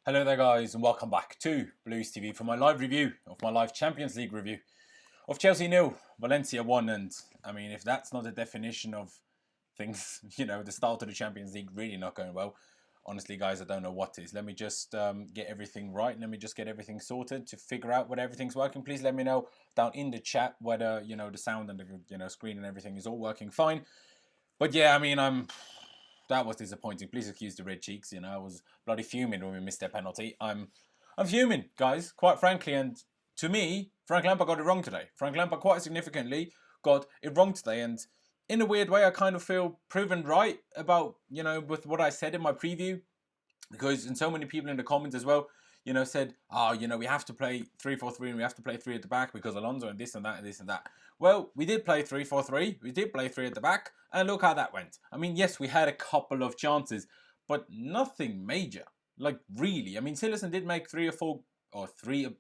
Hello there guys and welcome back to Blues TV for my live review of my live Champions League review of Chelsea 0, Valencia 1. And I mean, if that's not a definition of things, the start of the Champions League really not going well, honestly guys, I don't know what is. Let me just get everything right. Let me just get everything sorted to figure out whether everything's working. Please let me know down in the chat whether, the sound and the, screen and everything is all working fine. But yeah, I mean, that was disappointing. Please excuse the red cheeks. I was bloody fuming when we missed that penalty. I'm fuming, guys, quite frankly. And to me, Frank Lampard got it wrong today. Frank Lampard quite significantly got it wrong today. And in a weird way, I kind of feel proven right about, with what I said in my preview. Because so many people in the comments as well, said, we have to play 3-4-3 and we have to play 3 at the back because Alonso and this and that and this and that. Well, we did play 3-4-3. We did play 3 at the back. And look how that went. I mean, yes, we had a couple of chances, but nothing major. Like, really. I mean, Silerson did make 3 or 4, or 3,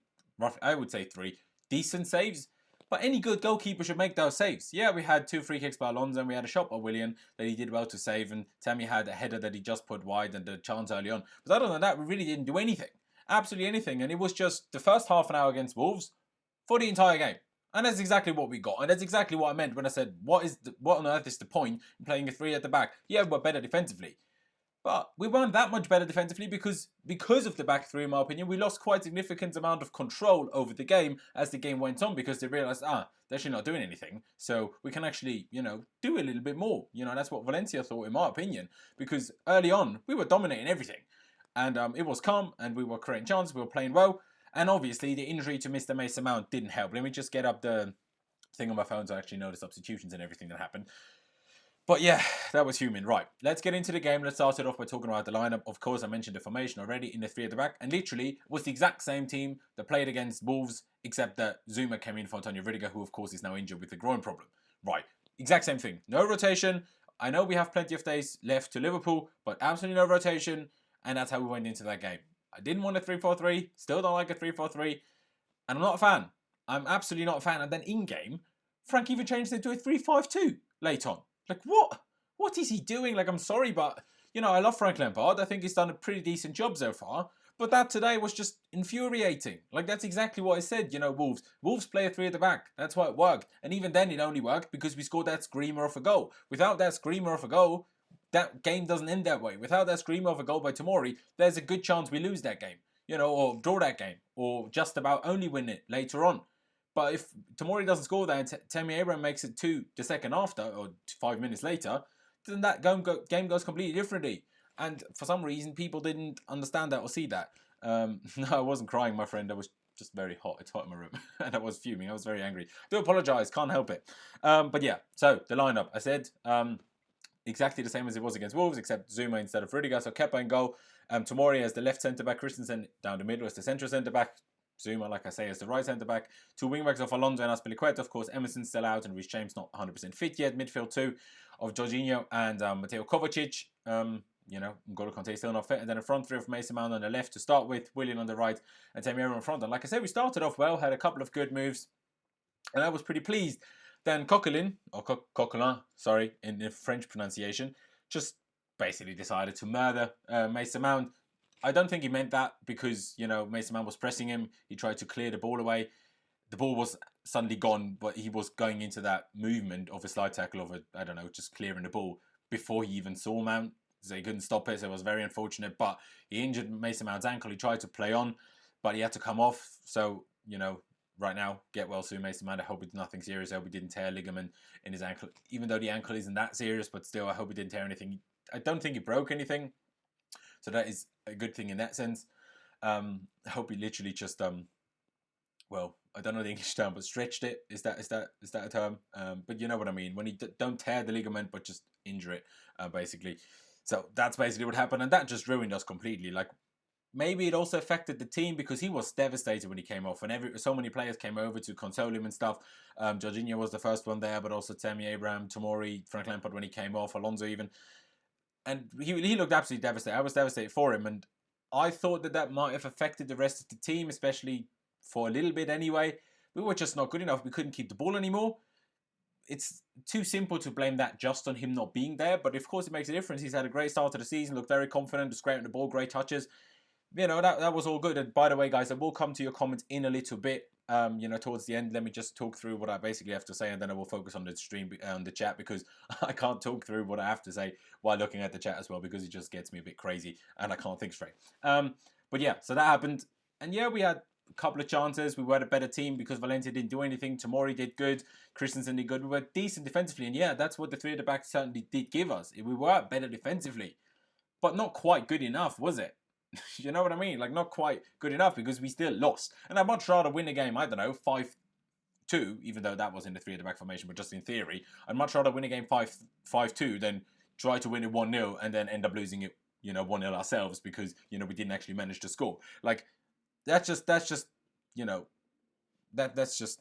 I would say 3 decent saves. But any good goalkeeper should make those saves. Yeah, we had 2 free kicks by Alonso and we had a shot by Willian that he did well to save. And Tammy had a header that he just put wide and the chance early on. But other than that, we really didn't do anything. Absolutely anything. And it was just the first half an hour against Wolves for the entire game. And that's exactly what we got. And that's exactly what I meant when I said, what on earth is the point in playing a 3 at the back? Yeah, we're better defensively. But we weren't that much better defensively because of the back 3, in my opinion. We lost quite a significant amount of control over the game as the game went on because they realised, they're actually not doing anything. So we can actually, do a little bit more. That's what Valencia thought, in my opinion. Because early on, we were dominating everything. And it was calm and we were creating chances. We were playing well. And obviously, the injury to Mr. Mason Mount didn't help. Let me just get up the thing on my phone so I actually know the substitutions and everything that happened. But yeah, that was human. Right, let's get into the game. Let's start it off by talking about the lineup. Of course, I mentioned the formation already in the 3 at the back. And literally, it was the exact same team that played against Wolves, except that Zuma came in for Antonio Rudiger, who of course is now injured with the groin problem. Right, exact same thing. No rotation. I know we have plenty of days left to Liverpool, but absolutely no rotation. And that's how we went into that game. I didn't want a 3-4-3. Still don't like a 3-4-3. And I'm not a fan. I'm absolutely not a fan. And then in-game, Frank even changed it to a 3-5-2 late on. Like, what? What is he doing? Like, I'm sorry, but, I love Frank Lampard. I think he's done a pretty decent job so far. But that today was just infuriating. Like, that's exactly what I said, Wolves. Wolves play a 3 at the back. That's why it worked. And even then, it only worked because we scored that screamer of a goal. Without that screamer of a goal, that game doesn't end that way. Without that screamer of a goal by Tomori, there's a good chance we lose that game, or draw that game, or just about only win it later on. But if Tomori doesn't score that and Tammy Abraham makes it 2 the second after, or 5 minutes later, then that game goes completely differently. And for some reason, people didn't understand that or see that. No, I wasn't crying, my friend. I was just very hot. It's hot in my room. And I was fuming. I was very angry. Do apologise. Can't help it. But yeah, so the lineup. I said... exactly the same as it was against Wolves, except Zuma instead of Rudiger. So Kepa in goal. Tomori as the left centre-back. Christensen down the middle as the central centre-back. Zuma, like I say, as the right centre-back. 2 wing-backs of Alonso and Azpilicueta. Of course, Emerson's still out and Reece James not 100% fit yet. Midfield 2 of Jorginho and Mateo Kovacic. N'Golo Kanté still not fit. And then a front 3 of Mason Mount on the left to start with. Willian on the right and Tammy Abraham in front. And like I said, we started off well. Had a couple of good moves. And I was pretty pleased. Then Coquelin, or Coquelin, sorry, in the French pronunciation, just basically decided to murder Mason Mount. I don't think he meant that because, Mason Mount was pressing him. He tried to clear the ball away. The ball was suddenly gone, but he was going into that movement of a slide tackle of just clearing the ball before he even saw Mount. So he couldn't stop it, so it was very unfortunate. But he injured Mason Mount's ankle. He tried to play on, but he had to come off. So, right now, get well soon, Mason Mount. I hope it's nothing serious. I hope he didn't tear a ligament in his ankle. Even though the ankle isn't that serious, but still, I hope he didn't tear anything. I don't think he broke anything. So that is a good thing in that sense. I hope he literally just, I don't know the English term, but stretched it. Is that a term? But you know what I mean. When he don't tear the ligament, but just injure it, basically. So that's basically what happened. And that just ruined us completely. Like, maybe it also affected the team because he was devastated when he came off. And so many players came over to console him and stuff. Jorginho was the first one there, but also Tammy Abraham, Tomori, Frank Lampard when he came off, Alonso even. And he looked absolutely devastated. I was devastated for him. And I thought that might have affected the rest of the team, especially for a little bit anyway. We were just not good enough. We couldn't keep the ball anymore. It's too simple to blame that just on him not being there. But of course it makes a difference. He's had a great start to the season, looked very confident, was great on the ball, great touches. that was all good. And by the way, guys, I will come to your comments in a little bit. Towards the end, let me just talk through what I basically have to say, and then I will focus on the stream, on the chat, because I can't talk through what I have to say while looking at the chat as well, because it just gets me a bit crazy and I can't think straight. But yeah, so that happened, and yeah, we had a couple of chances. We were a better team because Valencia didn't do anything. Tomori did good. Christensen did good. We were decent defensively, and yeah, that's what the three at the back certainly did give us. We were better defensively, but not quite good enough, was it? You know what I mean? Like, not quite good enough, because we still lost. And I'd much rather win a game, I don't know, 5-2, even though that was in the three at the back formation, but just in theory. I'd much rather win a game 5-2 than try to win it 1-0 and then end up losing it, 1-0 ourselves, because, we didn't actually manage to score. Like, that's just, that's just,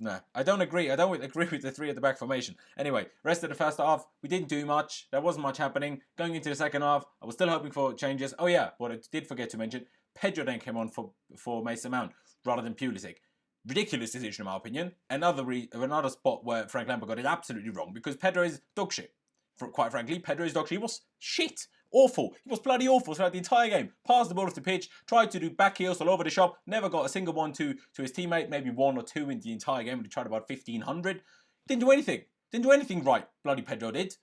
nah. I don't agree. I don't agree with the three at the back formation. Anyway, rest of the first half, we didn't do much. There wasn't much happening. Going into the second half, I was still hoping for changes. Oh yeah, what I did forget to mention, Pedro then came on for Mason Mount rather than Pulisic. Ridiculous decision, in my opinion. Another spot where Frank Lampard got it absolutely wrong, because Pedro is dog shit. Quite frankly, Pedro is dog shit. He was shit. Awful. He was bloody awful throughout the entire game. Passed the ball off the pitch, tried to do back heels all over the shop, never got a single one to his teammate, maybe one or two in the entire game, but he tried about 1,500. Didn't do anything. Didn't do anything right, bloody Pedro did.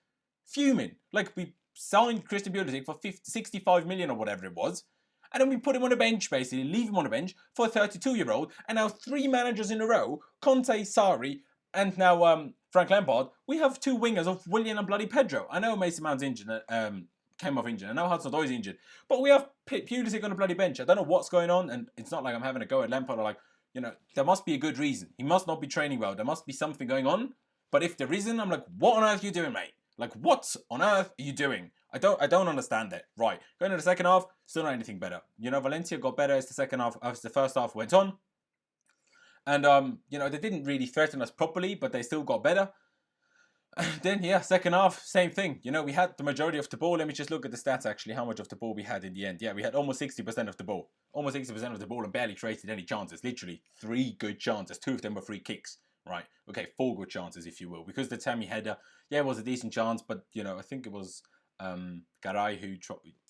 Fuming. Like, we signed Christian Pulisic for 65 million or whatever it was, and then we put him on a bench, basically, leave him on a bench for a 32-year-old, and now 3 managers in a row, Conte, Sarri, and now Frank Lampard, we have 2 wingers of Willian and bloody Pedro. I know Mason Mount's injured, came off injured. I know Hudson-Odoi's injured, but we have Pulisic on a bloody bench. I don't know what's going on, and it's not like I'm having a go at Lampard or like, there must be a good reason. He must not be training well. There must be something going on. But if there isn't, I'm like, what on earth are you doing, mate? Like, what on earth are you doing? I don't understand it. Right, going into the second half, still not anything better. Valencia got better as the first half went on, and they didn't really threaten us properly, but they still got better. Then, yeah, second half, same thing. We had the majority of the ball. Let me just look at the stats, actually, how much of the ball we had in the end. Yeah, we had almost 60% of the ball. Almost 60% of the ball, and barely created any chances. Literally 3 good chances. 2 of them were free kicks, right? Okay, 4 good chances, if you will. Because the Tammy header, yeah, it was a decent chance, but, I think it was Garay who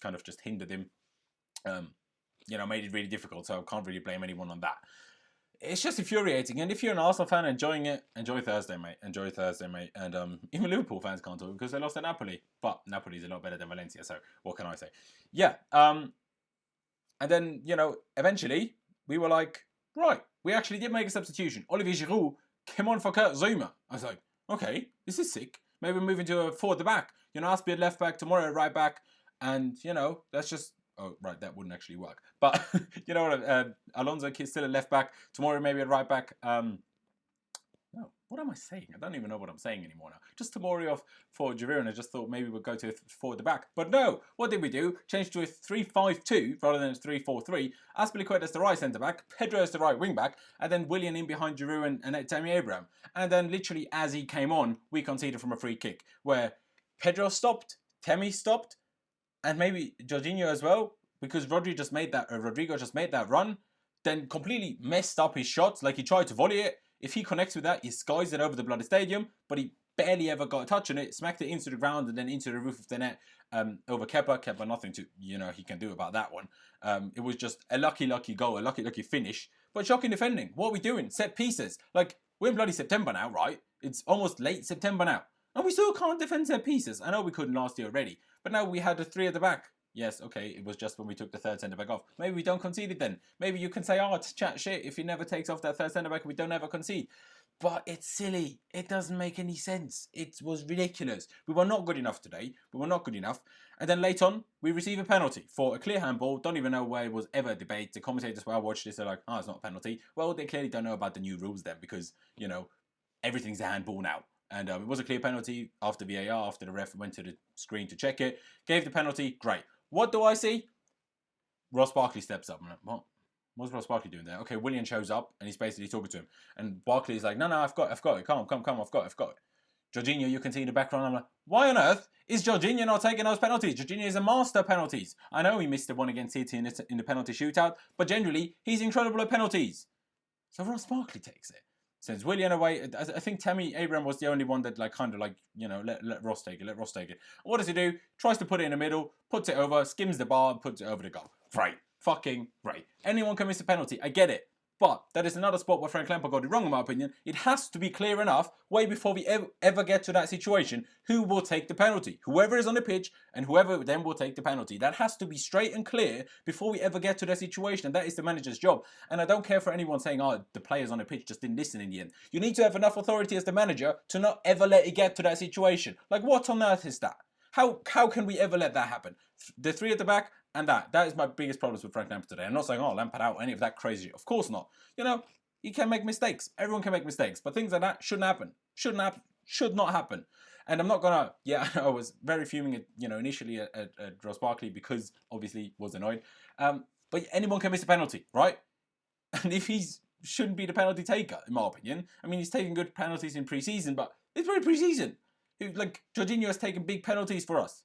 kind of just hindered him. Made it really difficult, so I can't really blame anyone on that. It's just infuriating, and if you're an Arsenal fan enjoying it, enjoy Thursday, mate. Enjoy Thursday, mate. And even Liverpool fans can't talk because they lost at Napoli. But Napoli's a lot better than Valencia, so what can I say? Yeah. And then, eventually, we were like, right, we actually did make a substitution. Olivier Giroud came on for Kurt Zouma. I was like, okay, this is sick. Maybe we're moving to a forward the back. Aspie at left back, Tomori at right back, and, that's just... Oh, right, that wouldn't actually work. But, Alonso still at left back. Tomori maybe at right back. No, what am I saying? I don't even know what I'm saying anymore now. Just Tomori off for Giroud, and I just thought maybe we'd go to forward the back. But no, what did we do? Changed to a 3-5-2 rather than a 3-4-3. Azpilicueta as the right centre-back, Pedro as the right wing-back, and then Willian in behind Giroud and Tammy Abraham. And then literally as he came on, we conceded from a free kick, where Pedro stopped, Tammy stopped, and maybe Jorginho as well, because Rodrigo just made that run, then completely messed up his shots. Like, he tried to volley it. If he connects with that, he skies it over the bloody stadium, but he barely ever got a touch on it, smacked it into the ground and then into the roof of the net over Kepa. Kepa, nothing to, he can do about that one. It was just a lucky goal, a lucky finish, but shocking defending. What are we doing? Set pieces. Like, we're in bloody September now, right? It's almost late September now, and we still can't defend set pieces. I know we couldn't last year already, but now we had the 3 at the back. Yes, okay, it was just when we took the 3rd centre-back off. Maybe we don't concede it then. Maybe you can say, it's chat shit if he never takes off that 3rd centre-back, we don't ever concede. But it's silly. It doesn't make any sense. It was ridiculous. We were not good enough today. We were not good enough. And then late on, we receive a penalty for a clear handball. Don't even know where it was ever a debate. The commentators, when I watched this, they're like, it's not a penalty. Well, they clearly don't know about the new rules then, because, everything's a handball now. And it was a clear penalty after VAR, after the ref went to the screen to check it. Gave the penalty, great. What do I see? Ross Barkley steps up. I'm like, what? What's Ross Barkley doing there? Okay, Willian shows up and he's basically talking to him. And Barkley's like, no, I've got it. Come, I've got it. Jorginho, you can see in the background. I'm like, why on earth is Jorginho not taking those penalties? Jorginho is a master of penalties. I know he missed the one against City in the penalty shootout, but generally, he's incredible at penalties. So Ross Barkley takes it. Sends Willian away. I think Tammy Abraham was the only one that let Ross take it. What does he do? Tries to put it in the middle, puts it over, skims the bar, and puts it over the goal. Right. fucking great. Anyone can miss a penalty, I get it. But that is another spot where Frank Lampard got it wrong, in my opinion. It has to be clear enough, way before we ever get to that situation, who will take the penalty. Whoever is on the pitch, and whoever then will take the penalty. That has to be straight and clear before we ever get to that situation, and that is the manager's job. And I don't care for anyone saying, oh, the players on the pitch just didn't listen in the end. You need to have enough authority as the manager to not ever let it get to that situation. Like, what on earth is that? How can we ever let that happen? The three at the back and that is my biggest problems with Frank Lampard today. I'm not saying, oh, Lampard out, any of that crazy. Of course not. You know, you can make mistakes. Everyone can make mistakes. But things like that shouldn't happen. Should not happen. And I'm not gonna, I was very fuming at, initially at Ross Barkley because obviously was annoyed. But anyone can miss a penalty, right? And if shouldn't be the penalty taker, in my opinion. I mean, he's taking good penalties in pre-season, but it's very pre-season. Like, Jorginho has taken big penalties for us.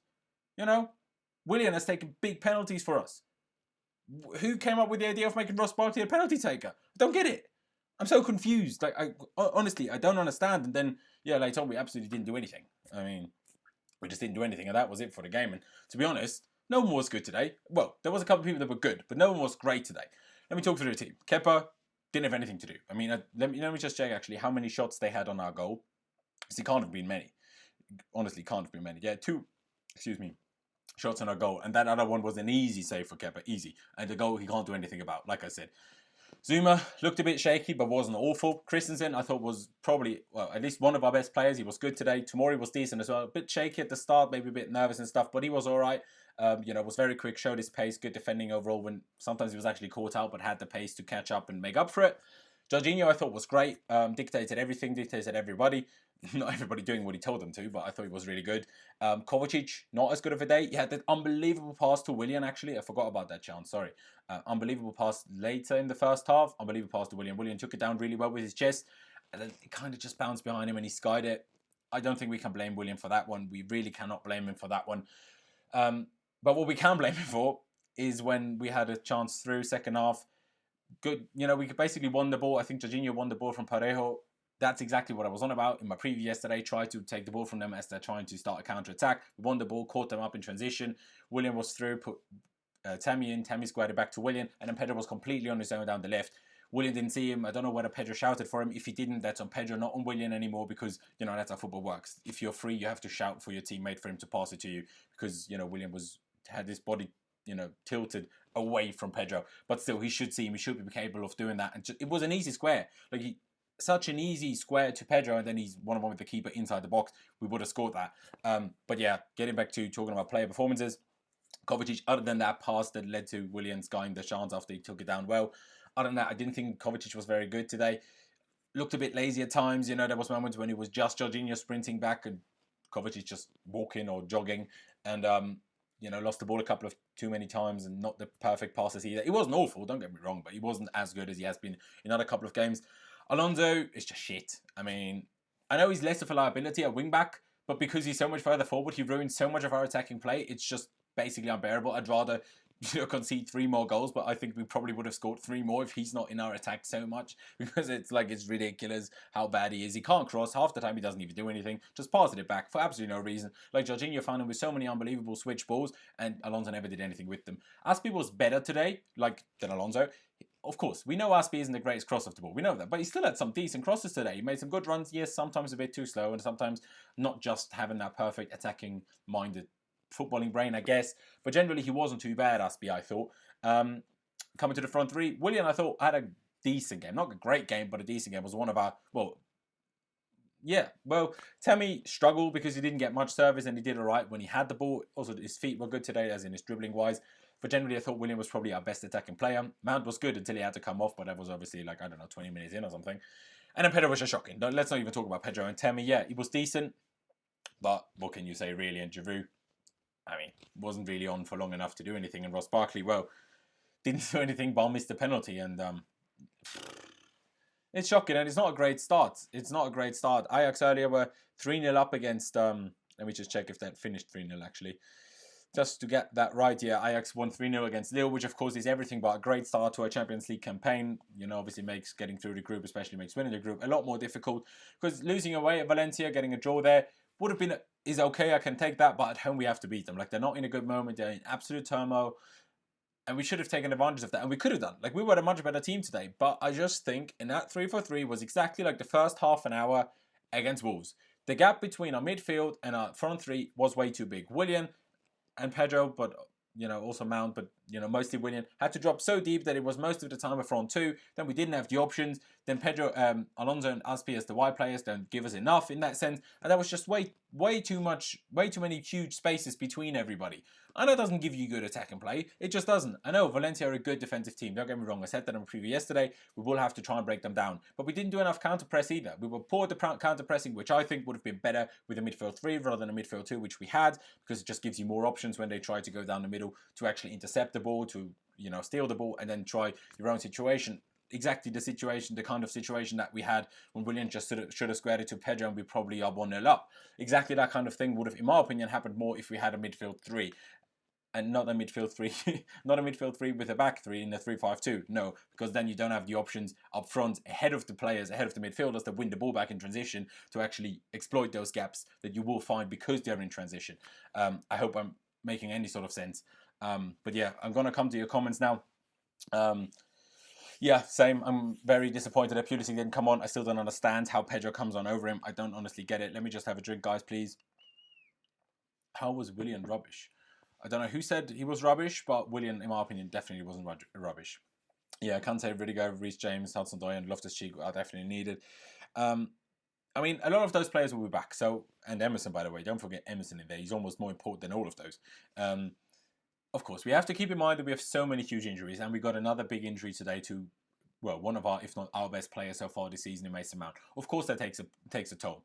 Willian has taken big penalties for us. Who came up with the idea of making Ross Barkley a penalty taker? I don't get it. I'm so confused. Like, honestly, I don't understand. And then, later on, we absolutely didn't do anything. I mean, we just didn't do anything, and that was it for the game. And to be honest, no one was good today. Well, there was a couple of people that were good, but no one was great today. Let me talk through the team. Kepa didn't have anything to do. I mean, let me just check, actually, how many shots they had on our goal. Because it can't have been many. Honestly, can't have been many. Yeah, 2, shots on our goal. And that other one was an easy save for Kepa. Easy. And the goal he can't do anything about, like I said. Zuma looked a bit shaky, but wasn't awful. Christensen, I thought, was probably, well, at least one of our best players. He was good today. Tomori was decent as well. A bit shaky at the start, maybe a bit nervous and stuff, but he was all right. Was very quick, showed his pace, good defending overall when sometimes he was actually caught out, but had the pace to catch up and make up for it. Jorginho, I thought, was great. Dictated everything, dictated everybody. Not everybody doing what he told them to, but I thought he was really good. Kovacic, not as good of a day. He had that unbelievable pass to Willian, actually. I forgot about that chance, sorry. Unbelievable pass later in the first half. Unbelievable pass to Willian. Willian took it down really well with his chest. And then it kind of just bounced behind him and he skied it. I don't think we can blame Willian for that one. We really cannot blame him for that one. But what we can blame him for is when we had a chance through second half. Good, we basically won the ball. I think Jorginho won the ball from Parejo. That's exactly what I was on about in my preview yesterday. Tried to take the ball from them as they're trying to start a counter-attack. We won the ball, caught them up in transition. Willian was through, put Tammy in. Tammy squared it back to Willian. And then Pedro was completely on his own down the left. Willian didn't see him. I don't know whether Pedro shouted for him. If he didn't, that's on Pedro, not on Willian anymore because, that's how football works. If you're free, you have to shout for your teammate for him to pass it to you because, Willian had his body tilted away from Pedro. But still, he should see him. He should be capable of doing that. And it was an easy square. Such an easy square to Pedro, and then he's one-on-one with the keeper inside the box. We would have scored that. But yeah, getting back to talking about player performances, Kovacic, other than that pass that led to Willian skying the chance after he took it down well, other than that, I didn't think Kovacic was very good today. Looked a bit lazy at times. There was moments when it was just Jorginho sprinting back and Kovacic just walking or jogging. And lost the ball a couple of too many times and not the perfect passes either. It wasn't awful, don't get me wrong, but he wasn't as good as he has been in other couple of games. Alonso is just shit. I mean, I know he's less of a liability at wing-back, but because he's so much further forward, he ruins so much of our attacking play. It's just basically unbearable. I'd rather concede 3 more goals, but I think we probably would have scored 3 more if he's not in our attack so much because it's ridiculous how bad he is. He can't cross. Half the time he doesn't even do anything. Just passing it back for absolutely no reason. Like Jorginho found him with so many unbelievable switch balls and Alonso never did anything with them. Aspie was better today, than Alonso. Of course, we know Aspie isn't the greatest cross of the ball. We know that. But he still had some decent crosses today. He made some good runs. Yes, sometimes a bit too slow and sometimes not just having that perfect attacking-minded footballing brain, I guess. But generally, he wasn't too bad, Aspie, I thought. Coming to the front three, Willian, I thought, had a decent game. Not a great game, but a decent game. Was one of our, Tammy struggled because he didn't get much service and he did all right when he had the ball. Also, his feet were good today, as in his dribbling-wise. But generally, I thought Willian was probably our best attacking player. Mount was good until he had to come off, but that was obviously 20 minutes in or something. And then Pedro was just shocking. Let's not even talk about Pedro and Tammy. Yeah, he was decent, but what can you say, really? And Giroud, I mean, wasn't really on for long enough to do anything. And Ross Barkley, didn't do anything but missed the penalty. And it's shocking, and it's not a great start. Ajax earlier were 3-0 up against, let me just check if that finished 3-0 actually. Just to get that right, Ajax won 3-0 against Lille, which of course is everything but a great start to a Champions League campaign. Obviously makes getting through the group, especially makes winning the group, a lot more difficult. Because losing away at Valencia, getting a draw there, is okay, I can take that, but at home we have to beat them. They're not in a good moment, they're in absolute turmoil. And we should have taken advantage of that. And we could have done. Like, we were a much better team today. But I just think in that 3-4-3 was exactly like the first half an hour against Wolves. The gap between our midfield and our front three was way too big. Willian and Pedro, but also Mount, but mostly Willian, had to drop so deep that it was most of the time a front two. Then we didn't have the options. Then Pedro, Alonso and Aspi as the wide players don't give us enough in that sense. And that was just way too many huge spaces between everybody. I know it doesn't give you good attacking play. It just doesn't. I know Valencia are a good defensive team. Don't get me wrong. I said that in a preview yesterday. We will have to try and break them down. But we didn't do enough counter-press either. We were poor at the counter-pressing, which I think would have been better with a midfield 3 rather than a midfield 2, which we had, because it just gives you more options when they try to go down the middle to actually intercept the ball, to steal the ball, and then try your own situation. Exactly the kind of situation that we had when Willian just should have squared it to Pedro and we probably are 1-0 up. Exactly that kind of thing would have, in my opinion, happened more if we had a midfield 3. And not a midfield 3, not a midfield 3 with a back 3 in the 3-5-2. No, because then you don't have the options up front ahead of the players, ahead of the midfielders to win the ball back in transition to actually exploit those gaps that you will find because they're in transition. I hope I'm making any sort of sense. But yeah, I'm going to come to your comments now. Yeah, same. I'm very disappointed that Pulisic didn't come on. I still don't understand how Pedro comes on over him. I don't honestly get it. Let me just have a drink, guys, please. How was Willian rubbish? I don't know who said he was rubbish, but Willian, in my opinion, definitely wasn't rubbish. Yeah, Kante, Rudiger, Reece James, Hudson-Odoi, and Loftus-Cheek are definitely needed. I mean, a lot of those players will be back. So, and Emerson, by the way, don't forget Emerson in there. He's almost more important than all of those. Of course, we have to keep in mind that we have so many huge injuries, and we got another big injury today to, well, one of our, if not our best players so far this season in Mason Mount. Of course, that takes a toll.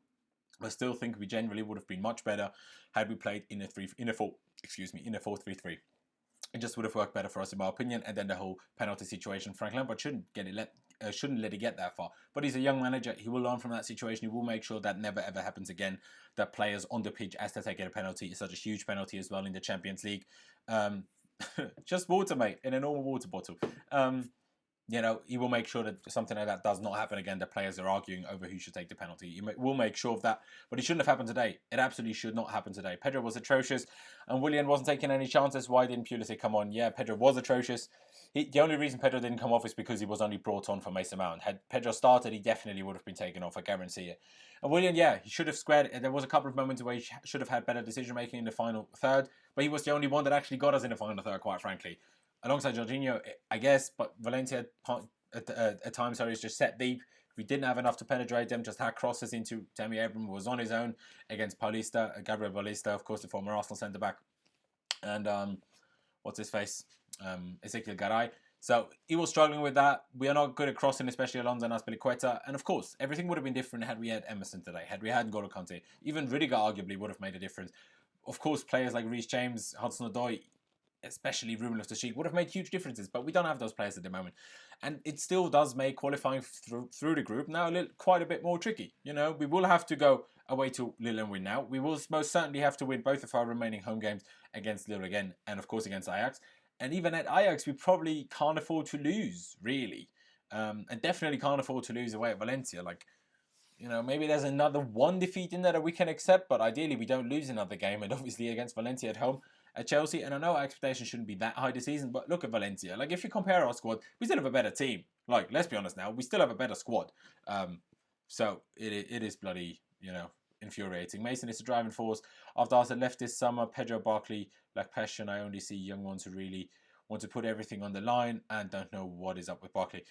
I still think we generally would have been much better had we played in a 4-3-3. It just would have worked better for us, in my opinion. And then the whole penalty situation, Frank Lampard shouldn't let it get that far. But he's a young manager. He will learn from that situation. He will make sure that never ever happens again. That players on the pitch, as they take a penalty, is such a huge penalty as well in the Champions League. Just water, mate, in a normal water bottle. He will make sure that something like that does not happen again, that players are arguing over who should take the penalty. He will make sure of that, but it shouldn't have happened today. It absolutely should not happen today. Pedro was atrocious, and Willian wasn't taking any chances. Why didn't Pulisic come on? Yeah, Pedro was atrocious. The only reason Pedro didn't come off is because he was only brought on for Mason Mount. Had Pedro started, he definitely would have been taken off, I guarantee it. And Willian, yeah, he should have squared. There was a couple of moments where he should have had better decision-making in the final third, but he was the only one that actually got us in the final third, quite frankly. Alongside Jorginho, I guess, but Valencia at times, he's just set deep. We didn't have enough to penetrate them, just had crosses into Tammy Abraham, who was on his own against Gabriel Paulista, of course, the former Arsenal centre-back. And what's his face? Ezekiel Garay. So he was struggling with that. We are not good at crossing, especially Alonso and Azpilicueta. And of course, everything would have been different had we had Emerson today, had we had N'Golo Kante. Even Rudiger arguably would have made a difference. Of course, players like Reece James, Hudson-Odoi, especially Ruben Loftus-Cheek, would have made huge differences, but we don't have those players at the moment. And it still does make qualifying through the group now quite a bit more tricky. We will have to go away to Lille and win now. We will most certainly have to win both of our remaining home games against Lille again, and of course against Ajax. And even at Ajax, we probably can't afford to lose, really. And definitely can't afford to lose away at Valencia. Maybe there's another one defeat in there that we can accept, but ideally we don't lose another game, and obviously against Valencia at home, at Chelsea. And I know our expectations shouldn't be that high this season, but look at Valencia. If you compare our squad, we still have a better team. Let's be honest now, we still have a better squad. So it is bloody, infuriating. Mason is the driving force. After Arsenal left this summer, Pedro, Barkley lack passion. I only see young ones who really want to put everything on the line and don't know what is up with Barkley.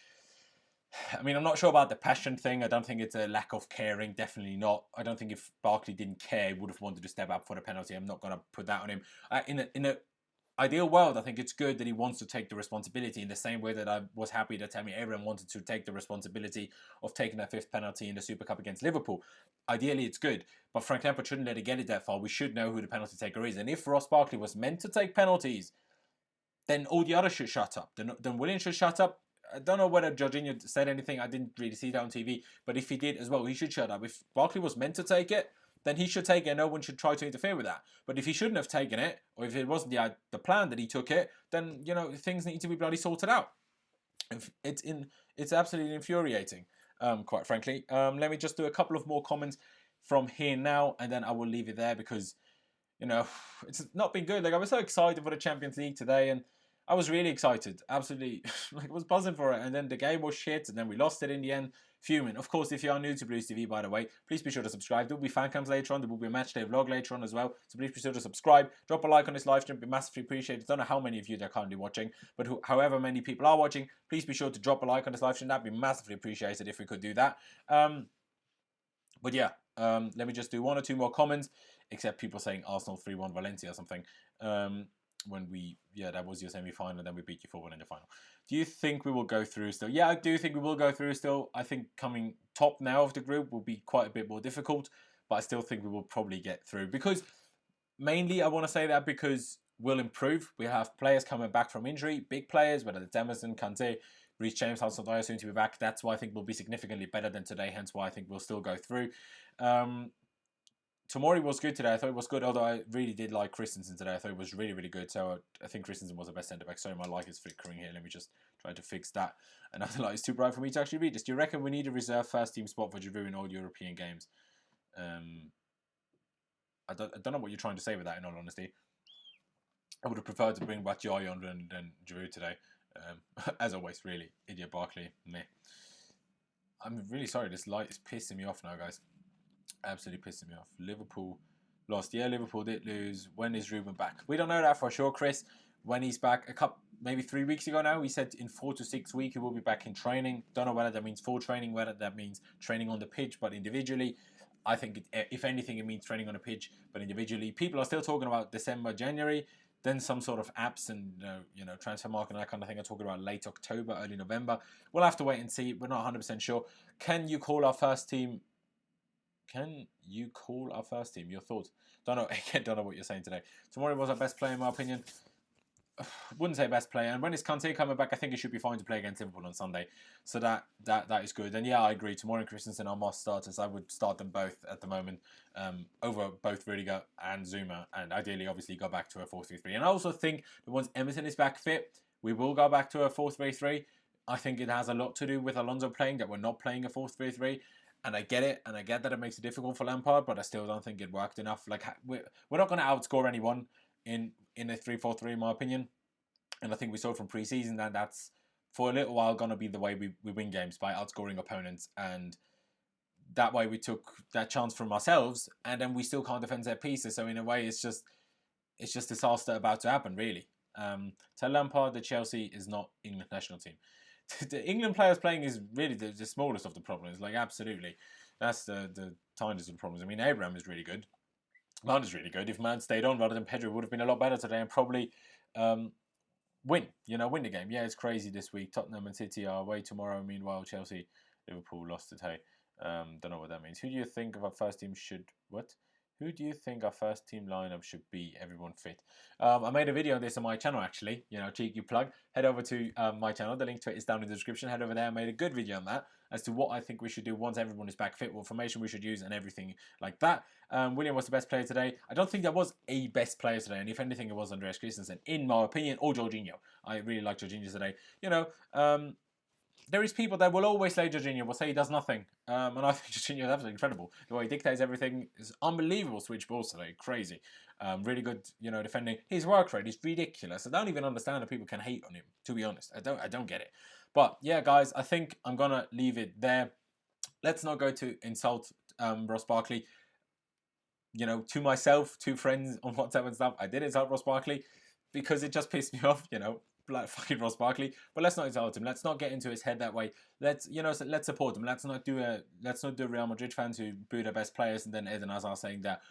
I mean, I'm not sure about the passion thing. I don't think it's a lack of caring. Definitely not. I don't think if Barkley didn't care, he would have wanted to step up for the penalty. I'm not going to put that on him. In a ideal world, I think it's good that he wants to take the responsibility in the same way that I was happy that Tammy Abraham wanted to take the responsibility of taking that 5th penalty in the Super Cup against Liverpool. Ideally, it's good, but Frank Lampard shouldn't let it get it that far. We should know who the penalty taker is. And if Ross Barkley was meant to take penalties, then all the others should shut up. Then Willian should shut up. I don't know whether Jorginho said anything. I didn't really see that on TV. But if he did as well, he should shut up. If Barkley was meant to take it, then he should take it and no one should try to interfere with that. But if he shouldn't have taken it, or if it wasn't the plan that he took it, then, things need to be bloody sorted out. It's absolutely infuriating, quite frankly. Let me just do a couple of more comments from here now, and then I will leave it there because, it's not been good. I was so excited for the Champions League today, and I was really excited, absolutely, like I was buzzing for it, and then the game was shit, and then we lost it in the end. Fuming. Of course, if you are new to Blues TV, by the way, please be sure to subscribe. There will be fan cams later on. There will be a match day vlog later on as well. So please be sure to subscribe. Drop a like on this live stream. It'd be massively appreciated. I don't know how many of you that are currently watching, but however many people are watching, please be sure to drop a like on this live stream. That'd be massively appreciated if we could do that. But yeah, let me just do one or two more comments, except people saying Arsenal 3-1 Valencia or something. That was your semi-final, and then we beat you 4-1 in the final. Do you think we will go through still? Yeah, I do think we will go through still. I think coming top now of the group will be quite a bit more difficult, but I still think we will probably get through. Because, mainly I want to say that because we'll improve. We have players coming back from injury, big players, whether it's Emerson, Kante, Reece James, Hudson-Odoi soon to be back. That's why I think we'll be significantly better than today, hence why I think we'll still go through. Tomori was good today. I thought it was good, although I really did like Christensen today. I thought it was really, really good. So I think Christensen was the best centre-back. Sorry, my light is flickering here. Let me just try to fix that. Another light is too bright for me to actually read this. Do you reckon we need a reserve first-team spot for Giroud in all European games? I don't know what you're trying to say with that, in all honesty. I would have preferred to bring Batshuayi on than Giroud today. As always, really. Idiot Barkley. Meh. I'm really sorry. This light is pissing me off now, guys. Absolutely pissing me off. Liverpool lost. Yeah, Liverpool did lose. When is Ruben back? We don't know that for sure, Chris. When he's back, maybe 3 weeks ago now, he said in 4 to 6 weeks he will be back in training. Don't know whether that means full training, whether that means training on the pitch, but individually. I think, if anything, it means training on the pitch, but individually. People are still talking about December, January. Then some sort of apps and transfer market and that kind of thing are talking about late October, early November. We'll have to wait and see. We're not 100% sure. Can you call our first team? Your thoughts? Don't know what you're saying today. Tomori was our best player in my opinion. Wouldn't say best player. And when it's Kante coming back, I think it should be fine to play against Liverpool on Sunday. So that is good. And yeah, I agree. Tomori and Christensen are must starters. I would start them both at the moment over both Rudiger and Zuma. And ideally, obviously, go back to a 4-3-3. And I also think that once Emerson is back fit, we will go back to a 4-3-3. I think it has a lot to do with Alonso playing, that we're not playing a 4-3-3. And I get it, and I get that it makes it difficult for Lampard, but I still don't think it worked enough. Like, we're not going to outscore anyone in a 3-4-3, in my opinion. And I think we saw from pre-season that that's, for a little while, going to be the way we win games, by outscoring opponents. And that way we took that chance from ourselves, and then we still can't defend their pieces. So in a way, it's just disaster about to happen, really. Tell Lampard that Chelsea is not England national team. The England players playing is really the smallest of the problems. Like, absolutely. That's the tiniest of the problems. I mean, Abraham is really good. Mount is really good. If Mount stayed on rather than Pedro, would have been a lot better today and probably win the game. Yeah, it's crazy this week. Tottenham and City are away tomorrow. Meanwhile, Chelsea, Liverpool lost today. Don't know what that means. Who do you think of our first team should... What? Who do you think our first team lineup should be? Everyone fit. I made a video on this on my channel, actually. Cheeky plug. Head over to my channel. The link to it is down in the description. Head over there. I made a good video on that as to what I think we should do once everyone is back fit, what formation we should use, and everything like that. William was the best player today. I don't think there was a best player today, and if anything, it was Andreas Christensen, in my opinion, or Jorginho. I really like Jorginho today. There is people that will always say Jorginho will say he does nothing. And I think Jorginho is absolutely incredible. The way he dictates everything is unbelievable. Switch balls today. Crazy. Really good, defending. His work rate is ridiculous. I don't even understand that people can hate on him, to be honest. I don't get it. But yeah, guys, I think I'm going to leave it there. Let's not go to insult Ross Barkley. To myself, to friends on WhatsApp and stuff, I did insult Ross Barkley because it just pissed me off, like fucking Ross Barkley. But let's not insult him. Let's not get into his head that way. Let's support him. Let's not do Real Madrid fans who boo their best players and then Eden Hazard saying that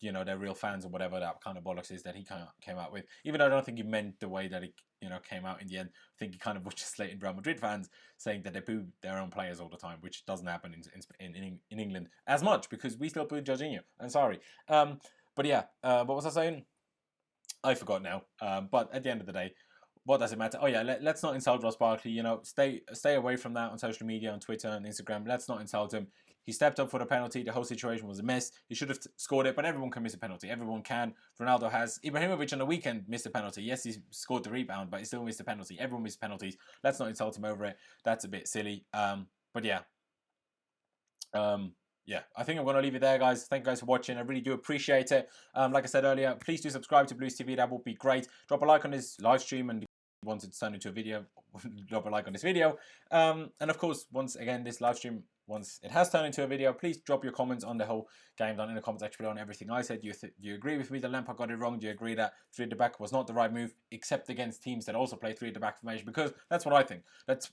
they're real fans or whatever that kind of bollocks is that he came out with. Even though I don't think he meant the way that he came out in the end. I think he kind of was just slating Real Madrid fans, saying that they boo their own players all the time, which doesn't happen in England as much because we still boo Jorginho. I'm sorry. But yeah, what was I saying? I forgot now. But at the end of the day, what does it matter? Oh yeah, let's not insult Ross Barkley. Stay away from that on social media, on Twitter and Instagram. Let's not insult him. He stepped up for the penalty. The whole situation was a mess. He should have scored it, but everyone can miss a penalty. Everyone can. Ronaldo has. Ibrahimovic on the weekend missed a penalty. Yes, he scored the rebound, but he still missed a penalty. Everyone missed penalties. Let's not insult him over it. That's a bit silly. But yeah. Yeah, I think I'm going to leave it there, guys. Thank you guys for watching. I really do appreciate it. Like I said earlier, please do subscribe to Blues TV. That would be great. Drop a like on this live stream and once it's turned into a video, drop a like on this video. And of course, once again, this live stream, once it has turned into a video, please drop your comments on the whole game down in the comments section below on everything I said. Do you agree with me that Lampard got it wrong? Do you agree that 3 at the back was not the right move, except against teams that also play 3 at the back formation? Because that's what I think. That's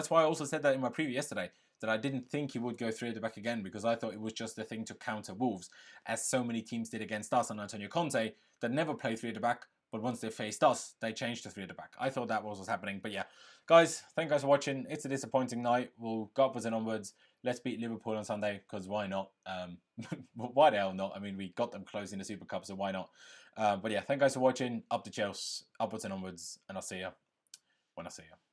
why I also said that in my preview yesterday, that I didn't think he would go 3 at the back again, because I thought it was just a thing to counter Wolves, as so many teams did against us and Antonio Conte, that never play 3 at the back, but once they faced us, they changed to 3 at the back. I thought that was what was happening. But yeah, guys, thank you guys for watching. It's a disappointing night. We'll go upwards and onwards. Let's beat Liverpool on Sunday, because why not? Why the hell not? I mean, we got them close in the Super Cup, so why not? But yeah, thank you guys for watching. Up to Chelsea, upwards and onwards, and I'll see you when I see you.